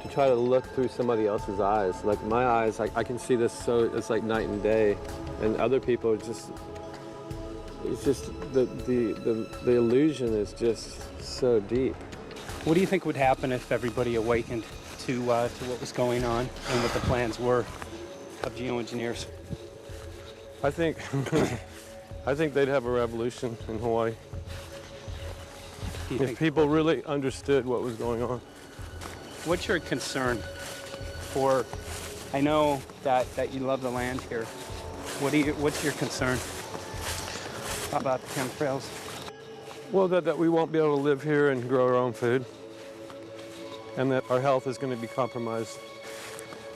to try to look through somebody else's eyes. Like my eyes, I can see this so it's like night and day, and other people are just, it's just the illusion is just so deep. What do you think would happen if everybody awakened to what was going on and what the plans were of geoengineers? I think I think they'd have a revolution in Hawaii if people really understood what was going on. What's your concern for, I know that you love the land here. What's your concern about the chemtrails? Well, that we won't be able to live here and grow our own food, and that our health is going to be compromised.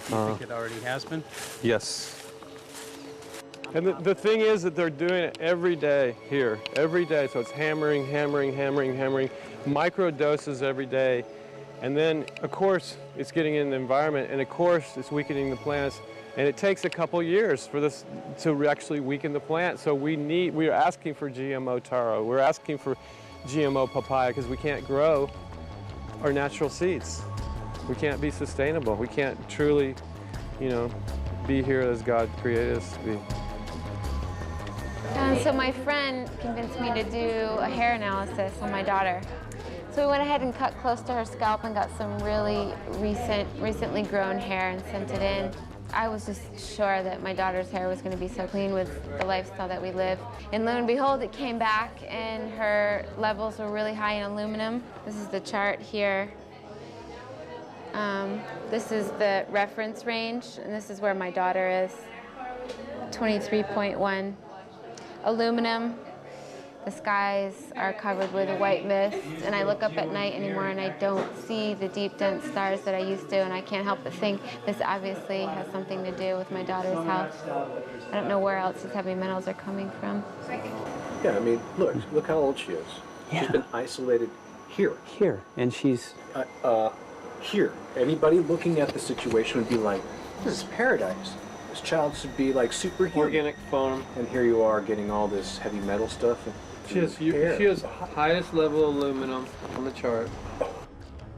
Do you think it already has been? Yes. And the thing is that they're doing it every day here, every day. So it's hammering, hammering, hammering, hammering, micro doses every day. And then, of course, it's getting in the environment, and of course, it's weakening the plants. And it takes a couple years for this to actually weaken the plant. So we are asking for GMO taro. We're asking for GMO papaya because we can't grow our natural seeds. We can't be sustainable. We can't truly, be here as God created us to be. So my friend convinced me to do a hair analysis on my daughter. So we went ahead and cut close to her scalp and got some really recently grown hair and sent it in. I was just sure that my daughter's hair was going to be so clean with the lifestyle that we live. And lo and behold, it came back and her levels were really high in aluminum. This is the chart here. This is the reference range, and this is where my daughter is, 23.1. Aluminum. The skies are covered with a white mist, and I look up at night anymore and I don't see the deep, dense stars that I used to, and I can't help but think this obviously has something to do with my daughter's health. I don't know where else these heavy metals are coming from. Yeah, I mean, look how old she is. Yeah. She's been isolated here. Here, and she's... Here. Anybody looking at the situation would be like, this is paradise. This child should be like superhuman. Organic foam. And here you are getting all this heavy metal stuff. She has highest level aluminum on the chart.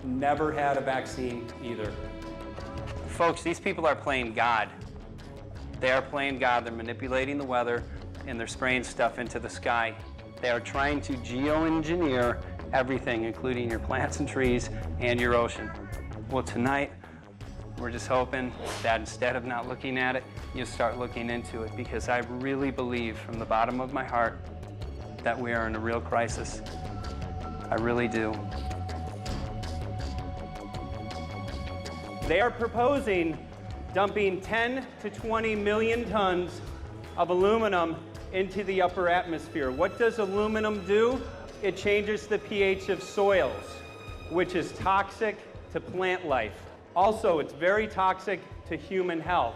Never had a vaccine either. Folks, these people are playing God. They are playing God. They're manipulating the weather, and they're spraying stuff into the sky. They are trying to geoengineer everything, including your plants and trees and your ocean. Well, tonight, we're just hoping that instead of not looking at it, you start looking into it, because I really believe from the bottom of my heart that we are in a real crisis. I really do. They are proposing dumping 10 to 20 million tons of aluminum into the upper atmosphere. What does aluminum do? It changes the pH of soils, which is toxic to plant life. Also, it's very toxic to human health.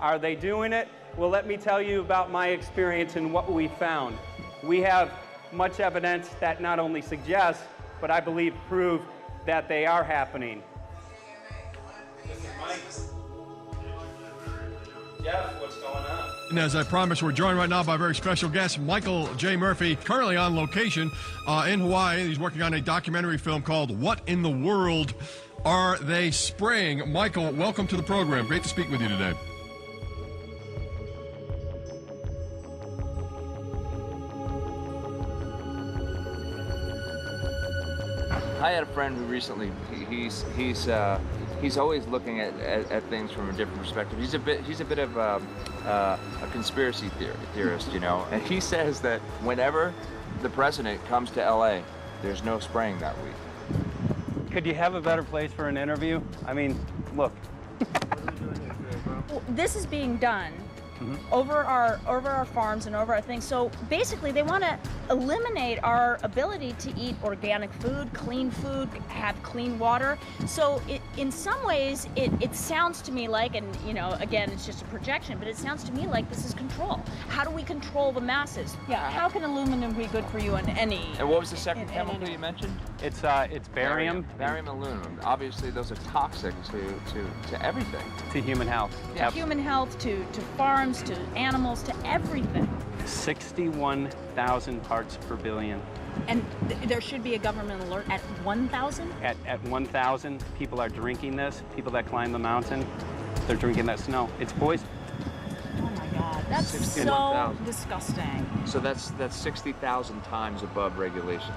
Are they doing it? Well, let me tell you about my experience and what we found. We have much evidence that not only suggests, but I believe prove that they are happening. This is Mike. Jeff, what's going on? And as I promised, we're joined right now by a very special guest, Michael J. Murphy, currently on location in Hawaii. He's working on a documentary film called What in the World Are They Spraying? Michael, welcome to the program. Great to speak with you today. I had a friend who recently, he's always looking at things from a different perspective. He's a bit of a conspiracy theorist, you know. And he says that whenever the president comes to LA, there's no spraying that week. Could you have a better place for an interview? I mean, look. Well, this is being done over our farms and over our things. So basically, they want to eliminate our ability to eat organic food, have clean water. So in some ways, it sounds to me like, and you know, again, it's just a projection, but it sounds to me like this is control. How do we control the masses? Yeah. How can aluminum be good for you in any? And what was the second chemical you mentioned? It's barium. Barium and aluminum. Obviously, those are toxic to everything. To human health. Yeah. To human health, to farms, to animals, to everything. 61,000 parts per billion. And there should be a government alert at 1,000? At 1,000, people are drinking this. People that climb the mountain, they're drinking that snow. It's poison. Oh my God, that's so disgusting. So that's 60,000 times above regulation.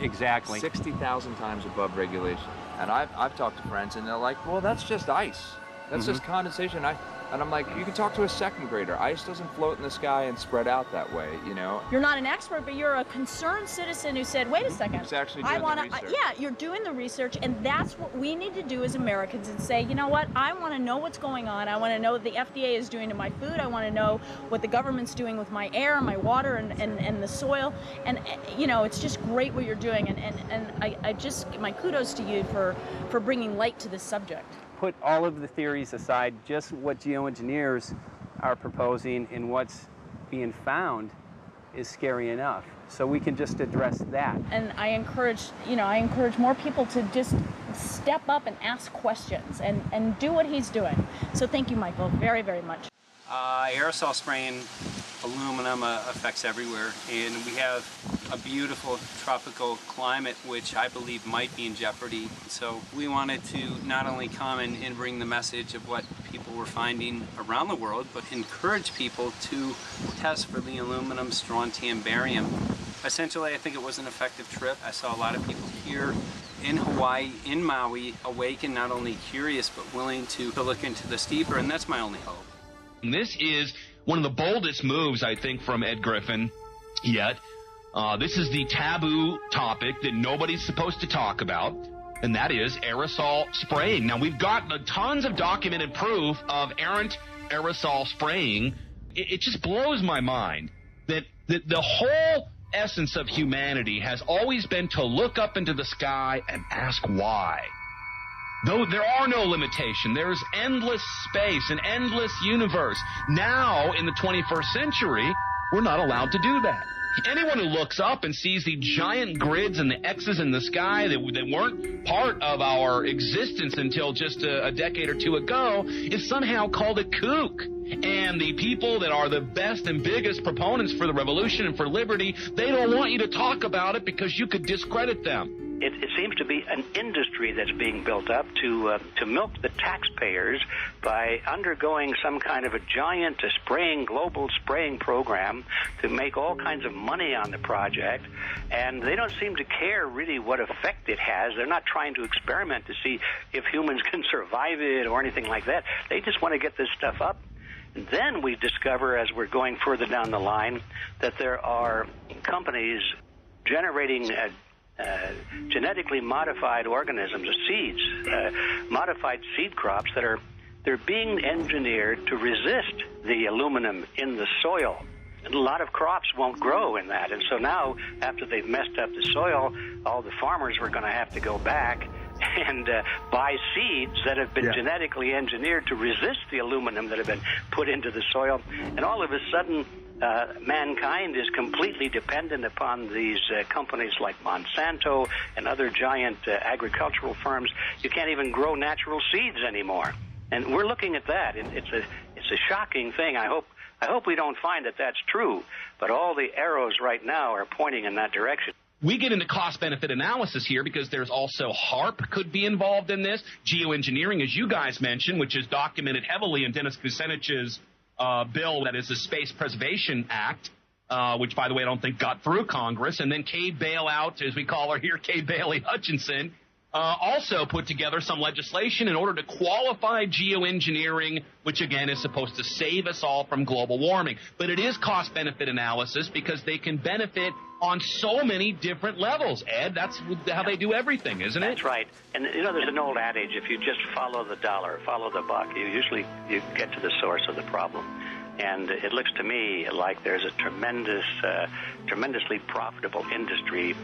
Exactly. 60,000 times above regulation. And I've talked to friends, and they're like, well, that's just ice. That's just condensation. And I'm like, you can talk to a second grader. Ice doesn't float in the sky and spread out that way, you know? You're not an expert, but you're a concerned citizen who said, wait a second. Who's actually doing the research. Yeah, you're doing the research, and that's what we need to do as Americans and say, you know what, I want to know what's going on. I want to know what the FDA is doing to my food. I want to know what the government's doing with my air, my water, and the soil. And, you know, it's just great what you're doing, and I just, my kudos to you for bringing light to this subject. Put all of the theories aside, just what geoengineers are proposing and what's being found is scary enough. So we can just address that. And I encourage more people to just step up and ask questions and do what he's doing. So thank you, Michael, very, very much. Aerosol spraying aluminum affects everywhere, and we have a beautiful tropical climate which I believe might be in jeopardy. So we wanted to not only come and bring the message of what people were finding around the world, but encourage people to test for the aluminum, strontium, barium. Essentially, I think it was an effective trip. I saw a lot of people here in Hawaii, in Maui, awake and not only curious, but willing to look into this deeper, and that's my only hope. This is one of the boldest moves, I think, from Ed Griffin yet. This is the taboo topic that nobody's supposed to talk about, and that is aerosol spraying. Now, we've got tons of documented proof of errant aerosol spraying. It just blows my mind that the whole essence of humanity has always been to look up into the sky and ask why. Though there are no limitation, there's endless space, an endless universe. Now, in the 21st century, we're not allowed to do that. Anyone who looks up and sees the giant grids and the X's in the sky that weren't part of our existence until just a decade or two ago is somehow called a kook. And the people that are the best and biggest proponents for the revolution and for liberty, they don't want you to talk about it because you could discredit them. It seems to be an industry that's being built up to milk the taxpayers by undergoing some kind of a giant global spraying program to make all kinds of money on the project. And they don't seem to care really what effect it has. They're not trying to experiment to see if humans can survive it or anything like that. They just want to get this stuff up. And then we discover, as we're going further down the line, that there are companies generating genetically modified organisms, or seeds, modified seed crops they're being engineered to resist the aluminum in the soil. And a lot of crops won't grow in that. And so now, after they've messed up the soil, all the farmers were going to have to go back and buy seeds that have been genetically engineered to resist the aluminum that have been put into the soil. And all of a sudden, mankind is completely dependent upon these companies like Monsanto and other giant agricultural firms. You can't even grow natural seeds anymore. And we're looking at that. It's a shocking thing. I hope we don't find that that's true. But all the arrows right now are pointing in that direction. We get into cost-benefit analysis here because there's also HARP could be involved in this. Geoengineering, as you guys mentioned, which is documented heavily in Dennis Kucinich's bill, that is the Space Preservation Act, which, by the way, I don't think got through Congress. And then Kay Bailout, as we call her here, Kay Bailey Hutchinson, also put together some legislation in order to qualify geoengineering, which, again, is supposed to save us all from global warming. But it is cost-benefit analysis because they can benefit on so many different levels. Ed, that's how they do everything, isn't it? That's right. And, you know, there's an old adage, if you just follow the dollar, follow the buck, you get to the source of the problem. And it looks to me like there's a tremendously profitable industry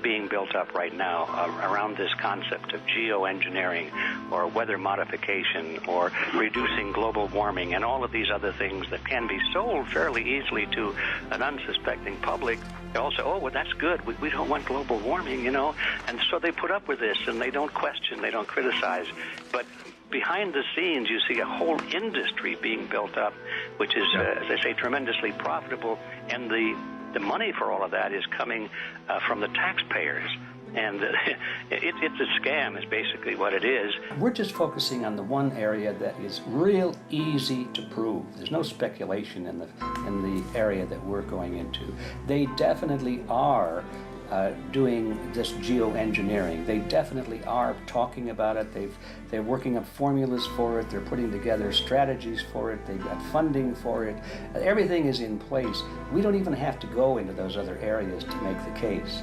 being built up right now around this concept of geoengineering or weather modification or reducing global warming and all of these other things that can be sold fairly easily to an unsuspecting public. They all say, oh, well, that's good. We don't want global warming, you know. And so they put up with this, and they don't question, they don't criticize. But behind the scenes, you see a whole industry being built up, which is, as I say, tremendously profitable. And the the money for all of that is coming from the taxpayers. And it's a scam is basically what it is. We're just focusing on the one area that is real easy to prove. There's no speculation in the area that we're going into. They definitely are doing this geoengineering. They definitely are talking about it. They're working up formulas for it. They're putting together strategies for it. They've got funding for it. Everything is in place. We don't even have to go into those other areas to make the case.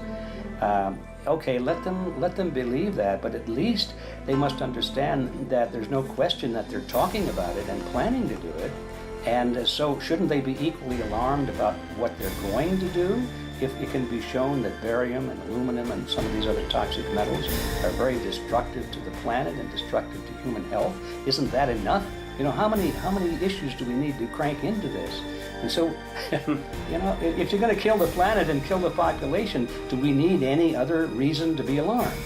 Okay, let them believe that, but at least they must understand that there's no question that they're talking about it and planning to do it. And so shouldn't they be equally alarmed about what they're going to do if it can be shown that barium and aluminum and some of these other toxic metals are very destructive to the planet and destructive to human health? Isn't that enough? You know, how many issues do we need to crank into this? And so, you know, if you're going to kill the planet and kill the population, do we need any other reason to be alarmed?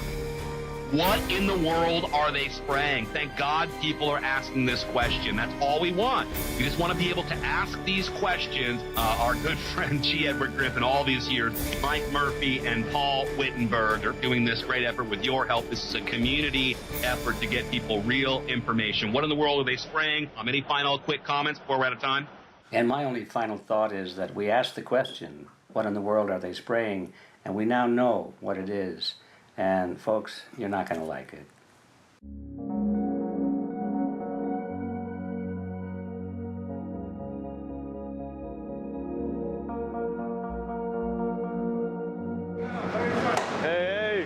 What in the world are they spraying? Thank God people are asking this question. That's all we want. We just want to be able to ask these questions. Our good friend G. Edward Griffin, all these years, Mike Murphy and Paul Wittenberger are doing this great effort with your help. This is a community effort to get people real information. What in the world are they spraying? Any final quick comments before we're out of time? And my only final thought is that we asked the question, what in the world are they spraying? And we now know what it is. And folks, you're not going to like it. Hey!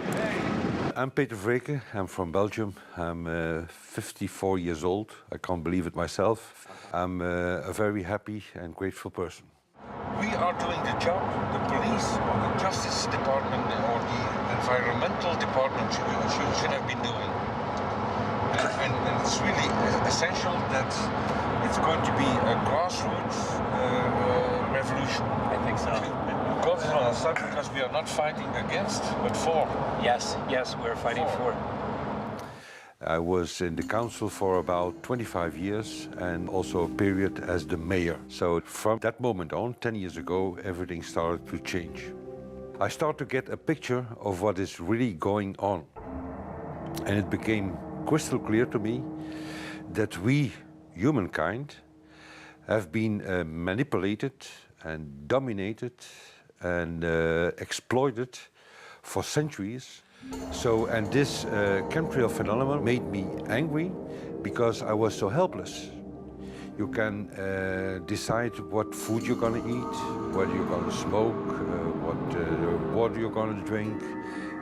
I'm Peter Vreke. I'm from Belgium. I'm 54 years old. I can't believe it myself. I'm a very happy and grateful person. We are doing the job the police or the justice department or the environmental department should have been doing. And it's really essential that it's going to be a grassroots revolution. I think so. God is on our side because we are not fighting against, but for. Yes, we're fighting for. I was in the council for about 25 years and also a period as the mayor. So from that moment on, 10 years ago, everything started to change. I started to get a picture of what is really going on. And it became crystal clear to me that we, humankind, have been manipulated and dominated and exploited for centuries. So, and this chemtrail phenomenon made me angry because I was so helpless. You can decide what food you're going to eat, whether you're going to smoke, what water you're going to drink,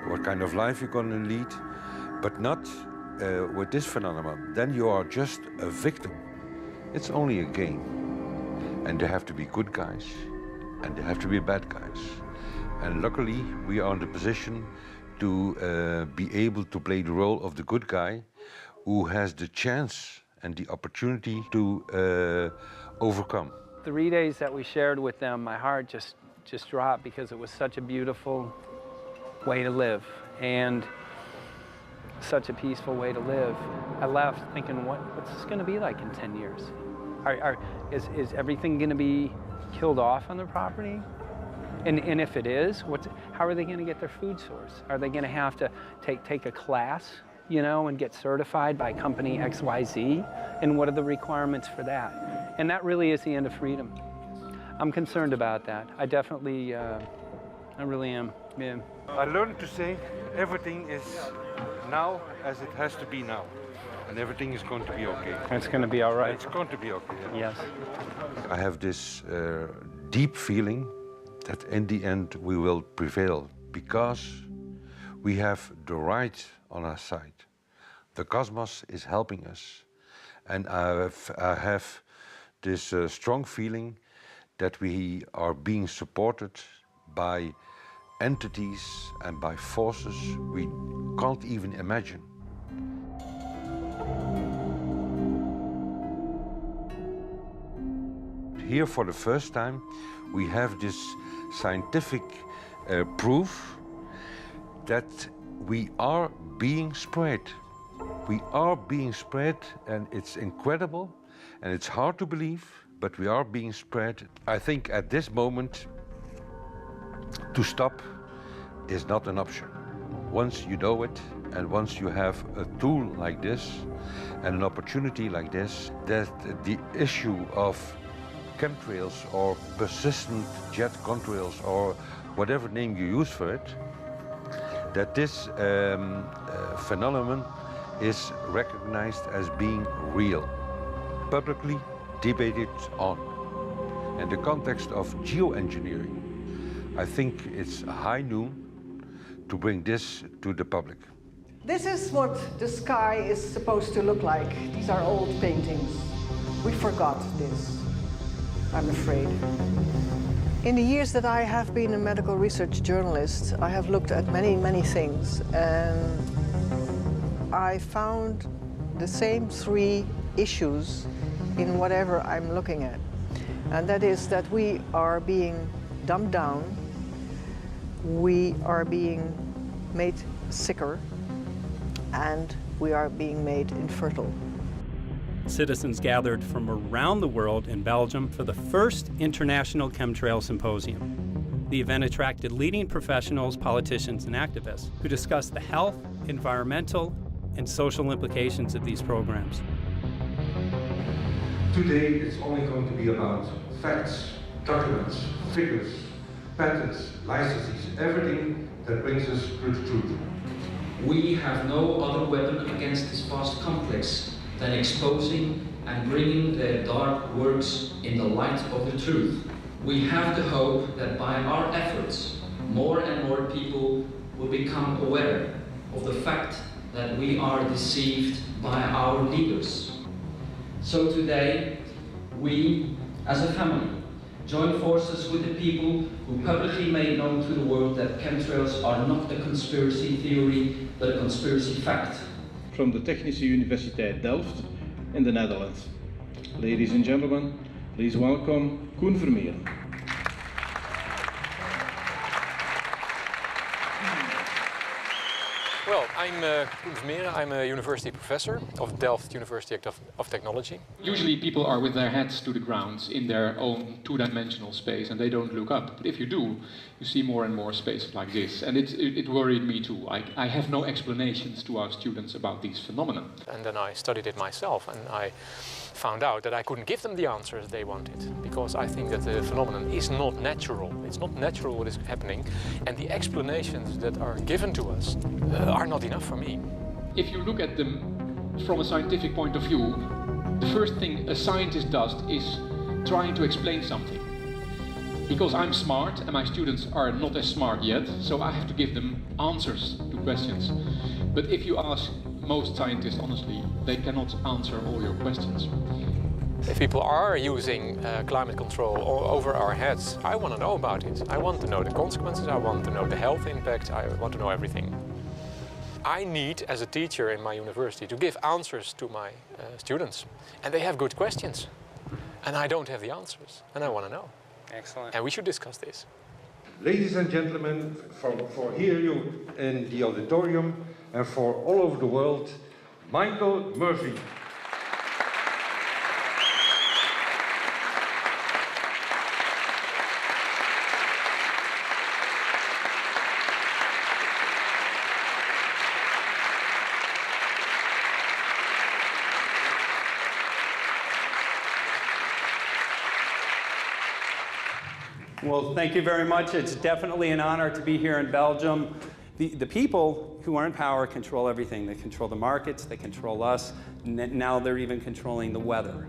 what kind of life you're going to lead, but not with this phenomenon. Then you are just a victim. It's only a game. And there have to be good guys, and there have to be bad guys. And luckily, we are in the position to be able to play the role of the good guy who has the chance and the opportunity to overcome. 3 days that we shared with them, my heart just dropped because it was such a beautiful way to live and such a peaceful way to live. I left thinking, what's this going to be like in 10 years? Is everything going to be killed off on the property? And if it is, how are they going to get their food source? Are they going to have to take a class, you know, and get certified by company XYZ? And what are the requirements for that? And that really is the end of freedom. I'm concerned about that. I definitely, I really am. Yeah. I learned to say everything is now as it has to be now. And everything is going to be okay. It's going to be all right. It's going to be okay. Yes. I have this deep feeling that in the end we will prevail because we have the right on our side. The cosmos is helping us. And I have this strong feeling that we are being supported by entities and by forces we can't even imagine. Here for the first time we have this scientific proof that we are being spread. We are being spread, and it's incredible and it's hard to believe, but we are being spread. I think at this moment To stop is not an option. Once you know it, and once you have a tool like this and an opportunity like this, that the issue of chemtrails or persistent jet contrails or whatever name you use for it, that this phenomenon is recognized as being real, publicly debated on. In the context of geoengineering, I think it's high noon to bring this to the public. This is what the sky is supposed to look like. These are old paintings. We forgot this, I'm afraid. In the years that I have been a medical research journalist, I have looked at many things, and I found the same three issues in whatever I'm looking at. And that is that we are being dumbed down, we are being made sicker, and we are being made infertile. Citizens gathered from around the world in Belgium for the first International Chemtrail Symposium. The event attracted leading professionals, politicians, and activists who discussed the health, environmental, and social implications of these programs. Today it's only going to be about facts, documents, figures, patents, licenses, everything that brings us to the truth. We have no other weapon against this vast complex than exposing and bringing their dark works in the light of the truth. We have the hope that by our efforts, more and more people will become aware of the fact that we are deceived by our leaders. So today, we, as a family, join forces with the people who publicly made known to the world that chemtrails are not a conspiracy theory, but a conspiracy fact. From the Technische Universiteit Delft in the Netherlands. Ladies and gentlemen, please welcome Koen Vermeeren. Well, I'm Koen Vermeeren. I'm a university professor of Delft University of Technology. Usually people are with their heads to the ground in their own two-dimensional space and they don't look up. But if you do, you see more and more spaces like this. And it worried me too. I have no explanations to our students about these phenomena. And then I studied it myself and I found out that I couldn't give them the answers they wanted, because I think that the phenomenon is not natural. It's not natural what is happening, and the explanations that are given to us are not enough for me. If you look at them from a scientific point of view, the first thing a scientist does is trying to explain something. Because I'm smart and my students are not as smart yet, so I have to give them answers to questions. But if you ask most scientists, honestly, they cannot answer all your questions. If people are using climate control over our heads, I want to know about it. I want to know the consequences, I want to know the health impact, I want to know everything. I need, as a teacher in my university, to give answers to my students. And they have good questions. And I don't have the answers, and I want to know. Excellent. And we should discuss this. Ladies and gentlemen, for here you in the auditorium and for all over the world, Micheal Murphy. Well, thank you very much. It's definitely an honor to be here in Belgium. The people who are in power control everything. They control the markets, they control us, now they're even controlling the weather.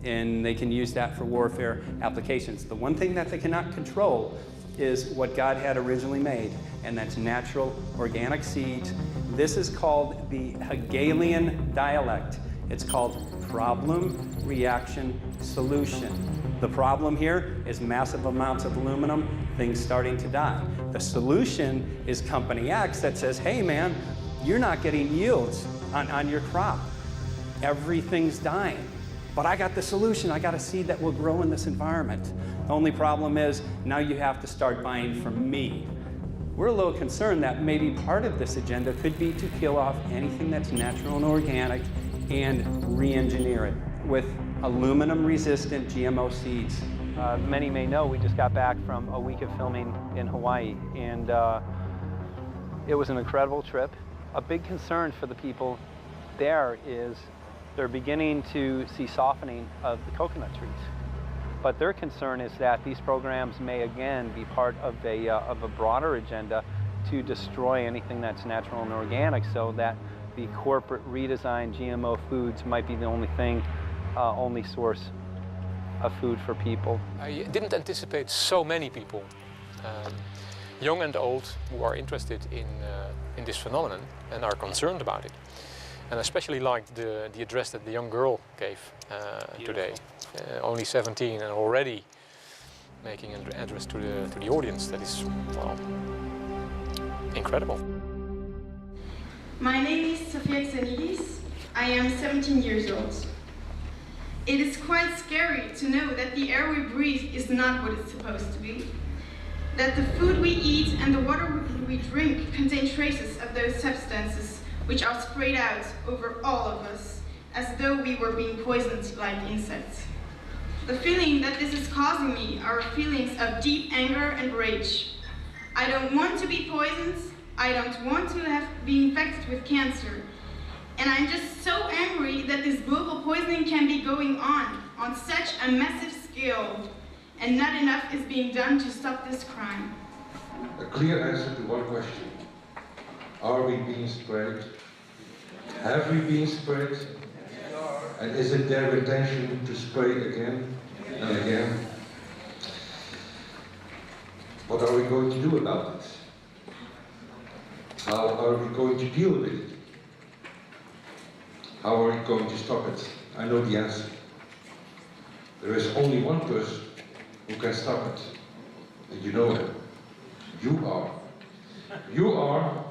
And they can use that for warfare applications. The one thing that they cannot control is what God had originally made, and that's natural organic seeds. This is called the Hegelian dialect. It's called problem, reaction, solution. The problem here is massive amounts of aluminum, things starting to die. The solution is company X that says, hey man, you're not getting yields on your crop. Everything's dying. But I got the solution, I got a seed that will grow in this environment. The only problem is now you have to start buying from me. We're a little concerned that maybe part of this agenda could be to kill off anything that's natural and organic and re-engineer it with aluminum-resistant GMO seeds. Many may know we just got back from a week of filming in Hawaii, and it was an incredible trip. A big concern for the people there is they're beginning to see softening of the coconut trees. But their concern is that these programs may again be part of a broader agenda to destroy anything that's natural and organic, so that the corporate redesigned GMO foods might be the only source of food for people. I didn't anticipate so many people, young and old, who are interested in this phenomenon and are concerned about it. And I especially liked the address that the young girl gave today. Only 17 and already making an address to the audience. That is, well, incredible. My name is Scie Chimiche. I am 17 years old. It is quite scary to know that the air we breathe is not what it's supposed to be. That the food we eat and the water we drink contain traces of those substances which are sprayed out over all of us, as though we were being poisoned like insects. The feeling that this is causing me are feelings of deep anger and rage. I don't want to be poisoned, I don't want to be infected with cancer, and I'm just so angry that this global poisoning can be going on such a massive scale, and not enough is being done to stop this crime. A clear answer to one question. Are we being sprayed? Have we been sprayed? And is it their intention to spray again and again? What are we going to do about it? How are we going to deal with it? How are we going to stop it? I know the answer. There is only one person who can stop it. And you know him. You are. You are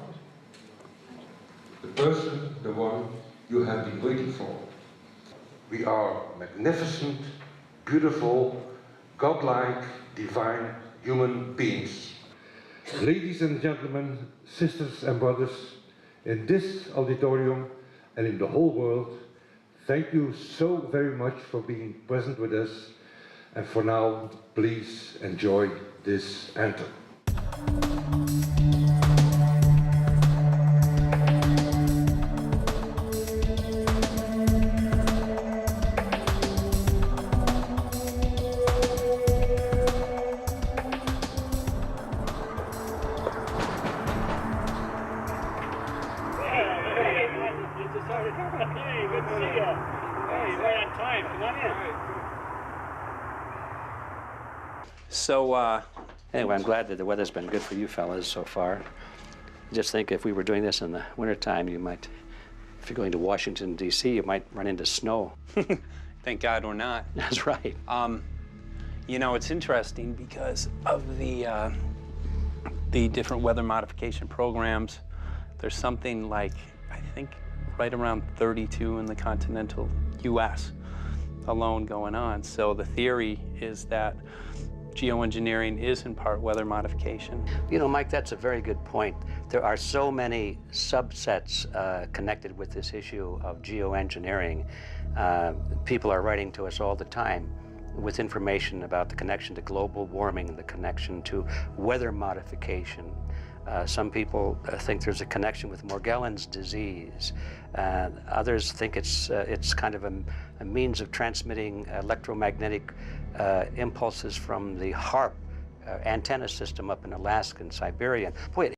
the person, the one you have been waiting for. We are magnificent, beautiful, godlike, divine human beings. Ladies and gentlemen, sisters and brothers, in this auditorium and in the whole world, thank you so very much for being present with us. And for now, please enjoy this anthem. So, anyway, I'm glad that the weather's been good for you fellas so far. Just think if we were doing this in the wintertime, you might, if you're going to Washington, D.C., you might run into snow. Thank God we're not. That's right. You know, it's interesting because of the different weather modification programs. There's something like, I think, right around 32 in the continental U.S. alone going on. So the theory is that geoengineering is in part weather modification. You know, Mike, that's a very good point. There are so many subsets connected with this issue of geoengineering. People are writing to us all the time with information about the connection to global warming, the connection to weather modification. Some people think there's a connection with Morgellons disease. Others think it's kind of a means of transmitting electromagnetic impulses from the HAARP antenna system up in Alaska and Siberia. Boy,